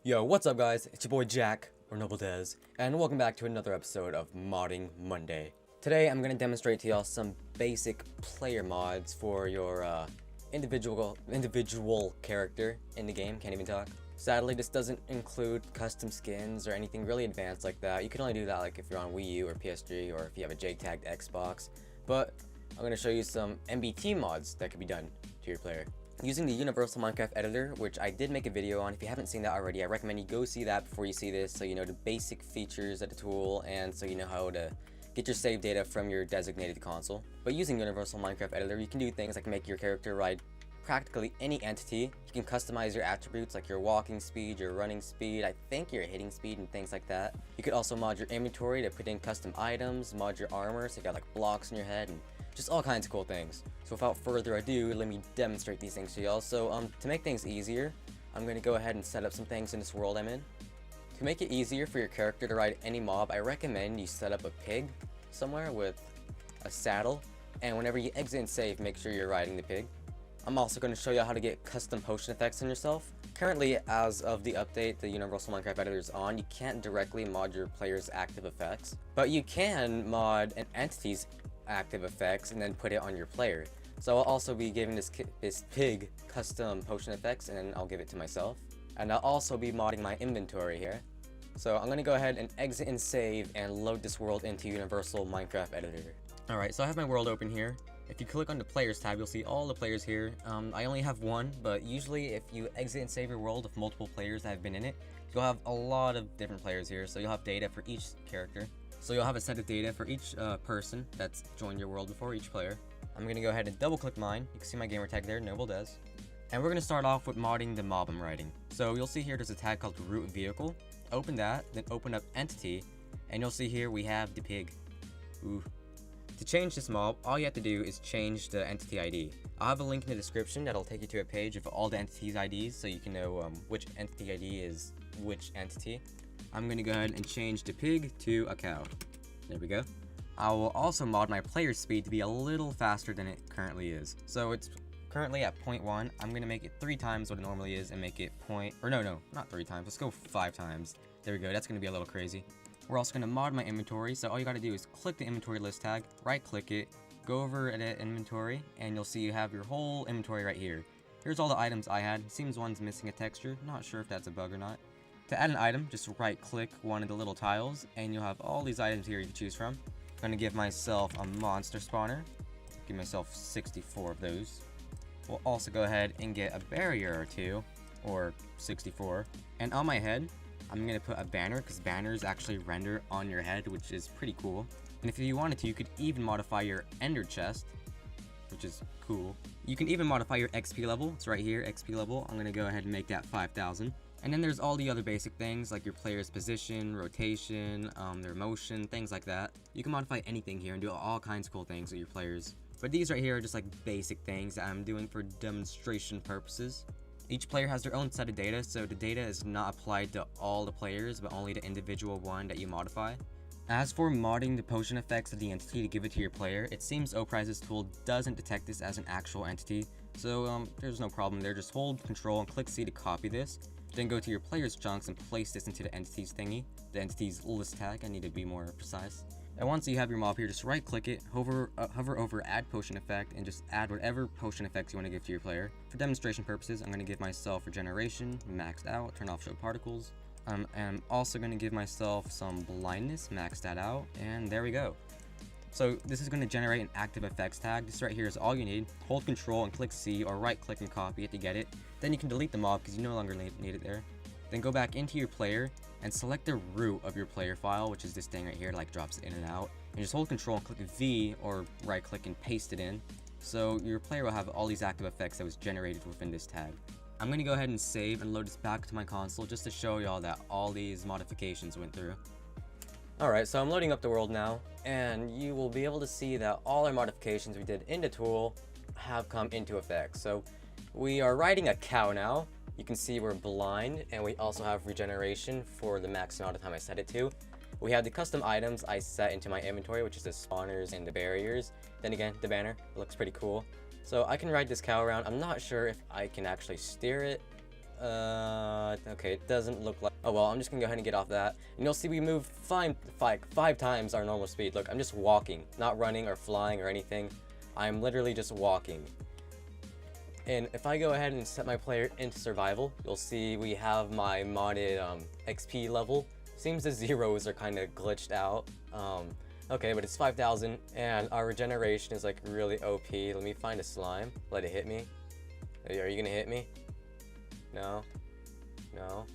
Yo, what's up guys? It's your boy Jack, or Noble Dez, and welcome back to another episode of Modding Monday. Today I'm going to demonstrate to y'all some basic player mods for your individual character in the game. Can't even talk. Sadly, this doesn't include custom skins or anything really advanced like that. You can only do that like if you're on Wii U or PS3 or if you have a JTAG'd Xbox. But I'm going to show you some MBT mods that can be done to your player. Using the Universal Minecraft Editor, which I did make a video on. If you haven't seen that already, I recommend you go see that before you see this, so you know the basic features of the tool and so you know how to get your save data from your designated console. But using Universal Minecraft Editor, you can do things like make your character ride practically any entity. You can customize your attributes like your walking speed, your running speed, I think your hitting speed and things like that. You could also mod your inventory to put in custom items, mod your armor so you got like blocks in your head and just all kinds of cool things. So without further ado, let me demonstrate these things to y'all. So to make things easier, I'm going to go ahead and set up some things in this world I'm in. To make it easier for your character to ride any mob, I recommend you set up a pig somewhere with a saddle, and whenever you exit and save, make sure you're riding the pig. I'm also going to show you how to get custom potion effects on yourself. Currently, as of the update the Universal Minecraft Editor is on, you can't directly mod your player's active effects, but you can mod an entity's active effects and then put it on your player. So I'll also be giving this pig custom potion effects, and then I'll give it to myself. And I'll also be modding my inventory here. So I'm going to go ahead and exit and save and load this world into Universal Minecraft Editor. Alright, so I have my world open here. If you click on the players tab, you'll see all the players here. I only have one, but usually if you exit and save your world with multiple players that have been in it, you'll have a lot of different players here. So you'll have data for each character. So you'll have a set of data for each person that's joined your world before, each player. I'm going to go ahead and double click mine. You can see my gamer tag there, Noble Dez. And we're going to start off with modding the mob I'm riding. So you'll see here there's a tag called root vehicle. Open that, then open up entity, and you'll see here we have the pig. Ooh. To change this mob, all you have to do is change the entity ID. I'll have a link in the description that'll take you to a page of all the entities IDs so you can know which entity ID is which entity. I'm going to go ahead and change the pig to a cow. There we go. I will also mod my player's speed to be a little faster than it currently is. So it's currently at 0.1. I'm going to make it 3 times what it normally is and make it not 3 times. Let's go 5 times. There we go. That's going to be a little crazy. We're also going to mod my inventory. So all you got to do is click the inventory list tag, right click it, go over edit inventory, and you'll see you have your whole inventory right here. Here's all the items I had. Seems one's missing a texture. Not sure if that's a bug or not. To add an item, just right click one of the little tiles and you'll have all these items here you can choose from. I'm going to give myself a monster spawner. Give myself 64 of those. We'll also go ahead and get a barrier or 2, or 64. And on my head, I'm going to put a banner because banners actually render on your head, which is pretty cool. And if you wanted to, you could even modify your ender chest, which is cool. You can even modify your XP level. It's right here, XP level. I'm going to go ahead and make that 5,000. And then there's all the other basic things like your player's position, rotation, their motion, things like that. You can modify anything here and do all kinds of cool things with your players. But these right here are just like basic things that I'm doing for demonstration purposes. Each player has their own set of data, so the data is not applied to all the players, but only the individual one that you modify. As for modding the potion effects of the entity to give it to your player, it seems Oprise's tool doesn't detect this as an actual entity, so there's no problem there. Just hold Control and click C to copy this. Then go to your player's chunks and place this into the entities thingy, the entities list tag. I need to be more precise. And once you have your mob here, just right click it, hover over add potion effect, and just add whatever potion effects you want to give to your player. For demonstration purposes, I'm going to give myself regeneration, maxed out, turn off show particles. And I'm also going to give myself some blindness, max that out, and there we go. So this is going to generate an active effects tag. This right here is all you need. Hold Control and click C, or right click and copy it to get it. Then you can delete the mob because you no longer need it there. Then go back into your player and select the root of your player file, which is this thing right here, like drops in and out. And just hold Control and click V, or right click and paste it in. So your player will have all these active effects that was generated within this tag. I'm going to go ahead and save and load this back to my console just to show y'all that all these modifications went through. Alright, so I'm loading up the world now, and you will be able to see that all our modifications we did in the tool have come into effect. So we are riding a cow now. You can see we're blind, and we also have regeneration for the max amount of time I set it to. We have the custom items I set into my inventory, which is the spawners and the barriers. Then again, the banner looks pretty cool. So I can ride this cow around. I'm not sure if I can actually steer it. Okay, it doesn't look like... Oh well, I'm just gonna go ahead and get off that. And you'll see we move five times our normal speed. Look, I'm just walking, not running or flying or anything. I'm literally just walking. And if I go ahead and set my player into survival, you'll see we have my modded XP level. Seems the zeros are kind of glitched out. Okay, but it's 5,000, and our regeneration is like really OP. Let me find a slime. Let it hit me. Are you gonna hit me? No. No.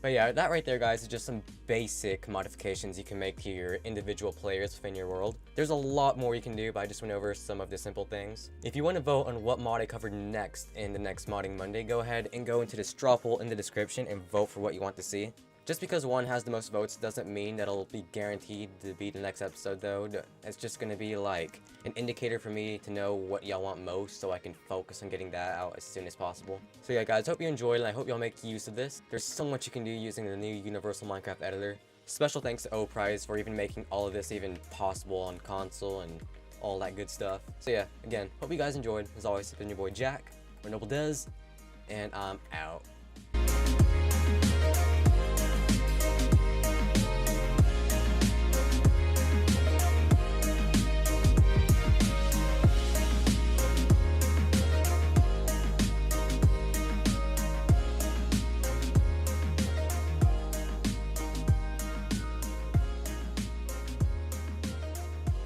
But yeah, that right there, guys, is just some basic modifications you can make to your individual players within your world. There's a lot more you can do, but I just went over some of the simple things. If you want to vote on what mod I covered next in the next Modding Monday, go ahead and go into the straw poll in the description and vote for what you want to see. Just because one has the most votes doesn't mean that it'll be guaranteed to be the next episode, though. It's just gonna be like an indicator for me to know what y'all want most, so I can focus on getting that out as soon as possible. So yeah, guys, hope you enjoyed, and I hope y'all make use of this. There's so much you can do using the new Universal Minecraft Editor. Special thanks to OPrize for even making all of this even possible on console and all that good stuff. So yeah, again, hope you guys enjoyed. As always, it's been your boy Jack, or Noble Dez, and I'm out.